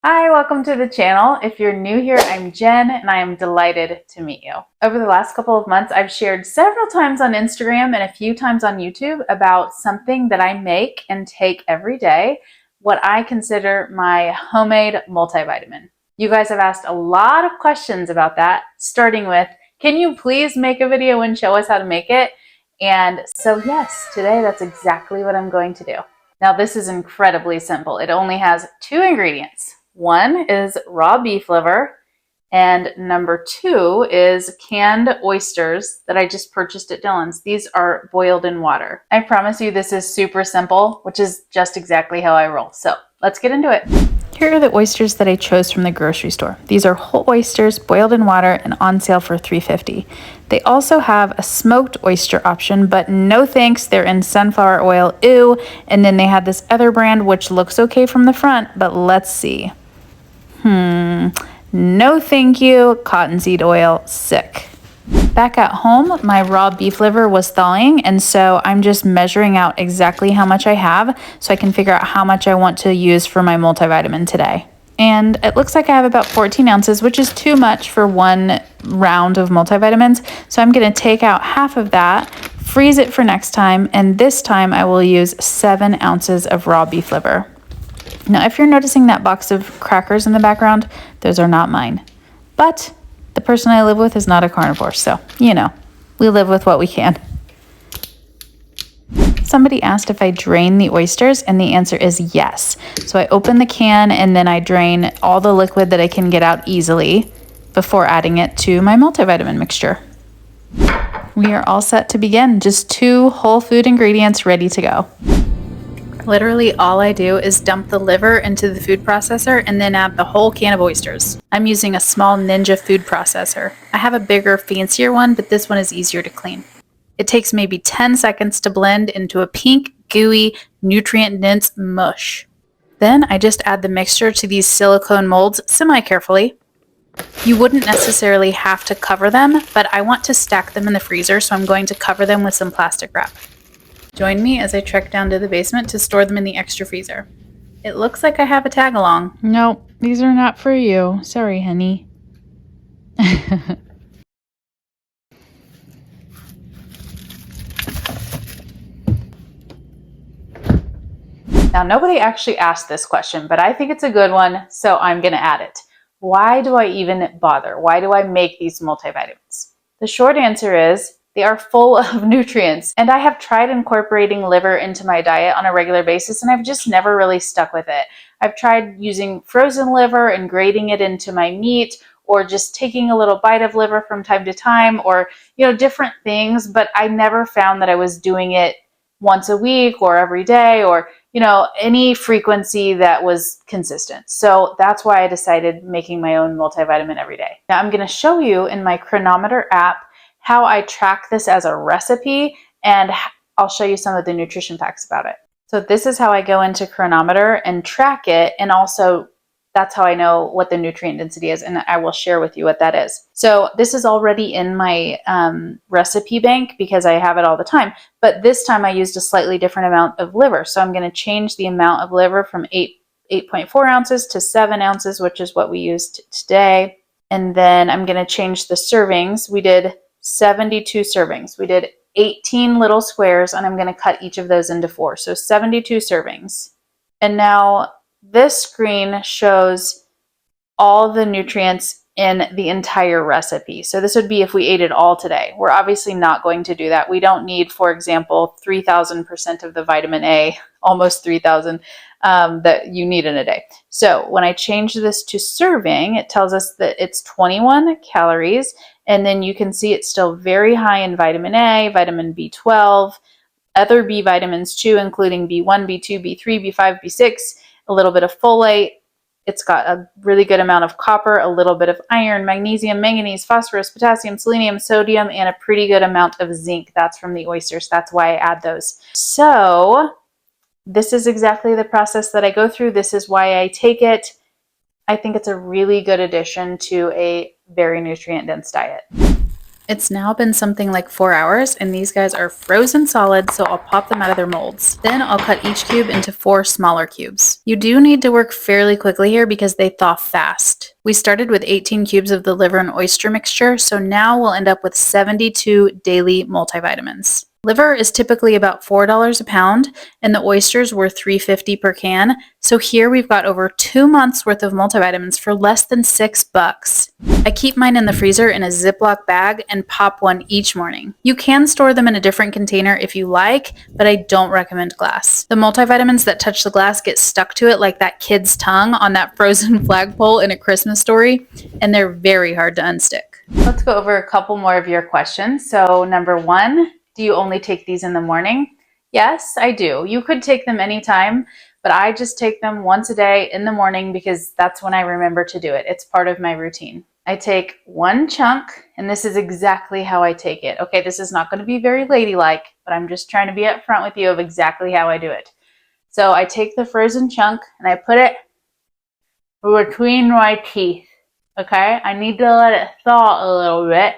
Hi, welcome to the channel. If you're new here, I'm Jen and I am delighted to meet you. Over the last couple of months, I've shared several times on Instagram and a few times on YouTube about something that I make and take every day, what I consider my homemade multivitamin. You guys have asked a lot of questions about that, starting with, can you please make a video and show us how to make it? And so yes, today that's exactly what I'm going to do. Now this is incredibly simple. It only has two ingredients. One is raw beef liver, and number two is canned oysters that I just purchased at Dillon's. These are boiled in water. I promise you this is super simple, which is just exactly how I roll. So let's get into it. Here are the oysters that I chose from the grocery store. These are whole oysters boiled in water and on sale for $3.50. They also have a smoked oyster option, but no thanks, they're in sunflower oil, ew. And then they had this other brand which looks okay from the front, but let's see. No thank you, cottonseed oil, sick. Back at home, my raw beef liver was thawing, and so I'm just measuring out exactly how much I have so I can figure out how much I want to use for my multivitamin today. And it looks like I have about 14 ounces, which is too much for one round of multivitamins. So I'm going to take out half of that, freeze it for next time, and this time I will use 7 ounces of raw beef liver. Now, if you're noticing that box of crackers in the background, those are not mine. But the person I live with is not a carnivore, so, you know, we live with what we can. Somebody asked if I drain the oysters, and the answer is yes. So I open the can, and then I drain all the liquid that I can get out easily before adding it to my multivitamin mixture. We are all set to begin. Just 2 whole food ingredients ready to go. Literally all I do is dump the liver into the food processor and then add the whole can of oysters. I'm using a small Ninja food processor. I have a bigger, fancier one, but this one is easier to clean. It takes maybe 10 seconds to blend into a pink, gooey, nutrient-dense mush. Then I just add the mixture to these silicone molds semi-carefully. You wouldn't necessarily have to cover them, but I want to stack them in the freezer, so I'm going to cover them with some plastic wrap. Join me as I trek down to the basement to store them in the extra freezer. It looks like I have a tag along. Nope, these are not for you. Sorry, honey. Now, nobody actually asked this question, but I think it's a good one, so I'm going to add it. Why do I even bother? Why do I make these multivitamins? The short answer is they are full of nutrients, and I have tried incorporating liver into my diet on a regular basis, and I've just never really stuck with it. I've tried using frozen liver and grating it into my meat, or just taking a little bite of liver from time to time, or different things, but I never found that I was doing it once a week or every day, or any frequency that was consistent. So that's why I decided making my own multivitamin every day. Now I'm going to show you in my Chronometer app how I track this as a recipe, and I'll show you some of the nutrition facts about it. So this is how I go into Chronometer and track it, and also that's how I know what the nutrient density is, and I will share with you what that is. So this is already in my recipe bank because I have it all the time, but this time I used a slightly different amount of liver. So I'm going to change the amount of liver from 8.4 ounces to 7 ounces, which is what we used today. And then I'm going to change the servings. We did 72 servings. We did 18 little squares, and I'm going to cut each of those into 4. So 72 servings. And now this screen shows all the nutrients in the entire recipe. So this would be if we ate it all today. We're obviously not going to do that. We don't need, for example, 3,000% of the vitamin A, almost 3,000 that you need in a day. So when I change this to serving, it tells us that it's 21 calories. And then you can see it's still very high in vitamin A, vitamin B12, other B vitamins too, including B1, B2, B3, B5, B6, a little bit of folate. It's got a really good amount of copper, a little bit of iron, magnesium, manganese, phosphorus, potassium, selenium, sodium, and a pretty good amount of zinc. That's from the oysters. That's why I add those. So this is exactly the process that I go through. This is why I take it. I think it's a really good addition to a very nutrient-dense diet. It's now been something like 4 hours, and these guys are frozen solid, so I'll pop them out of their molds. Then I'll cut each cube into 4 smaller cubes. You do need to work fairly quickly here because they thaw fast. We started with 18 cubes of the liver and oyster mixture, so now we'll end up with 72 daily multivitamins. Liver is typically about $4 a pound, and the oysters were $3.50 per can. So here we've got over 2 months worth of multivitamins for less than $6. I keep mine in the freezer in a Ziploc bag and pop one each morning. You can store them in a different container if you like, but I don't recommend glass. The multivitamins that touch the glass get stuck to it like that kid's tongue on that frozen flagpole in A Christmas Story, and they're very hard to unstick. Let's go over a couple more of your questions. So number 1, do you only take these in the morning? Yes, I do. You could take them anytime, but I just take them once a day in the morning because that's when I remember to do it. It's part of my routine. I take 1 chunk, and this is exactly how I take it. Okay, this is not going to be very ladylike, but I'm just trying to be upfront with you of exactly how I do it. So I take the frozen chunk and I put it between my teeth. Okay, I need to let it thaw a little bit.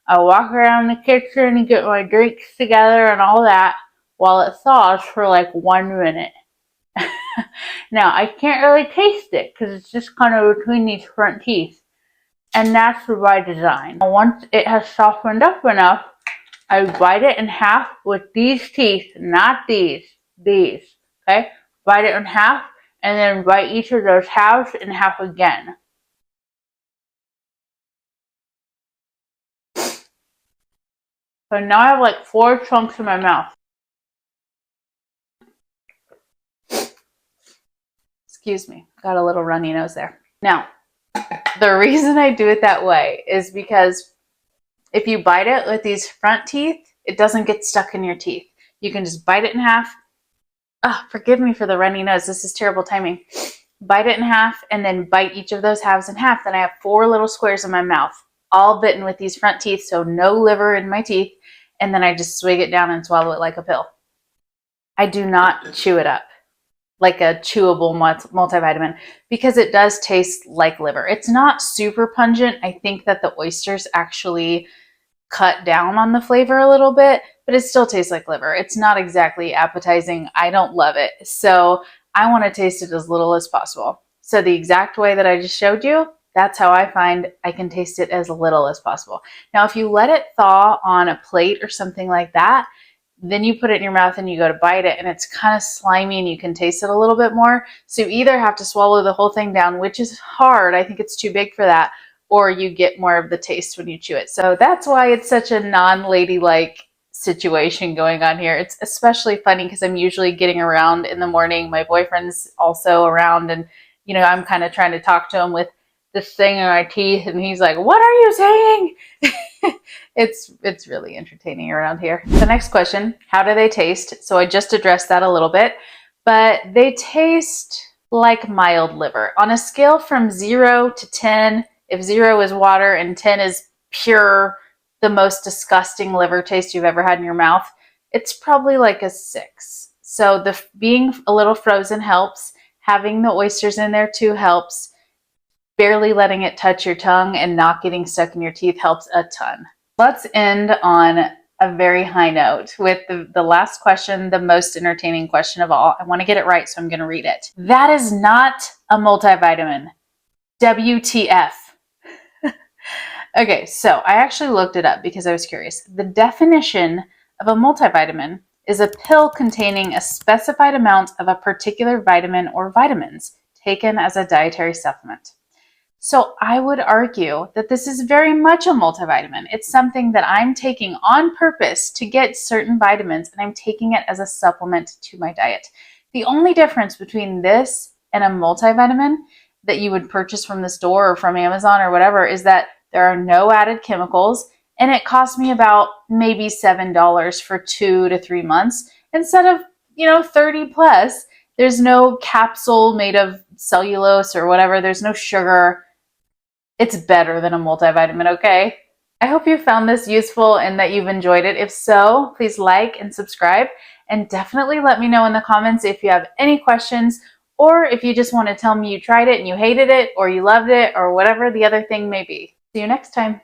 I walk around the kitchen and get my drinks together and all that while it thaws for like 1 minute. Now, I can't really taste it because it's just kind of between these front teeth. And that's by design. Once it has softened up enough, I bite it in half with these teeth, not these, okay? Bite it in half and then bite each of those halves in half again. So now I have like 4 chunks in my mouth. Excuse me, got a little runny nose there. Now, the reason I do it that way is because if you bite it with these front teeth, it doesn't get stuck in your teeth. You can just bite it in half. Oh, forgive me for the runny nose. This is terrible timing. Bite it in half and then bite each of those halves in half. Then I have 4 little squares in my mouth, all bitten with these front teeth, so no liver in my teeth. And then I just swig it down and swallow it like a pill. I do not chew it up like a chewable multivitamin because it does taste like liver. It's not super pungent. I think that the oysters actually cut down on the flavor a little bit, but it still tastes like liver. It's not exactly appetizing. I don't love it. So I want to taste it as little as possible. So the exact way that I just showed you, that's how I find I can taste it as little as possible. Now, if you let it thaw on a plate or something like that, then you put it in your mouth and you go to bite it and it's kind of slimy and you can taste it a little bit more. So you either have to swallow the whole thing down, which is hard. I think it's too big for that, or you get more of the taste when you chew it. So that's why it's such a non-ladylike situation going on here. It's especially funny because I'm usually getting around in the morning. My boyfriend's also around and, you know, I'm kind of trying to talk to him with this thing in my teeth and he's like, "What are you saying?" It's really entertaining around here. The next question, how do they taste? So I just addressed that a little bit, but they taste like mild liver. On a scale from 0 to 10, if 0 is water and 10 is pure, the most disgusting liver taste you've ever had in your mouth, it's probably like a 6. So the being a little frozen helps. Having the oysters in there too helps. Barely letting it touch your tongue and not getting stuck in your teeth helps a ton. Let's end on a very high note with the last question, the most entertaining question of all. I want to get it right, so I'm going to read it. That is not a multivitamin. WTF. Okay, so I actually looked it up because I was curious. The definition of a multivitamin is a pill containing a specified amount of a particular vitamin or vitamins taken as a dietary supplement. So I would argue that this is very much a multivitamin. It's something that I'm taking on purpose to get certain vitamins, and I'm taking it as a supplement to my diet. The only difference between this and a multivitamin that you would purchase from the store or from Amazon or whatever is that there are no added chemicals, and it cost me about maybe $7 for 2 to 3 months instead of, 30 plus. There's no capsule made of cellulose or whatever. There's no sugar. It's better than a multivitamin, okay? I hope you found this useful and that you've enjoyed it. If so, please like and subscribe, and definitely let me know in the comments if you have any questions or if you just want to tell me you tried it and you hated it or you loved it or whatever the other thing may be. See you next time.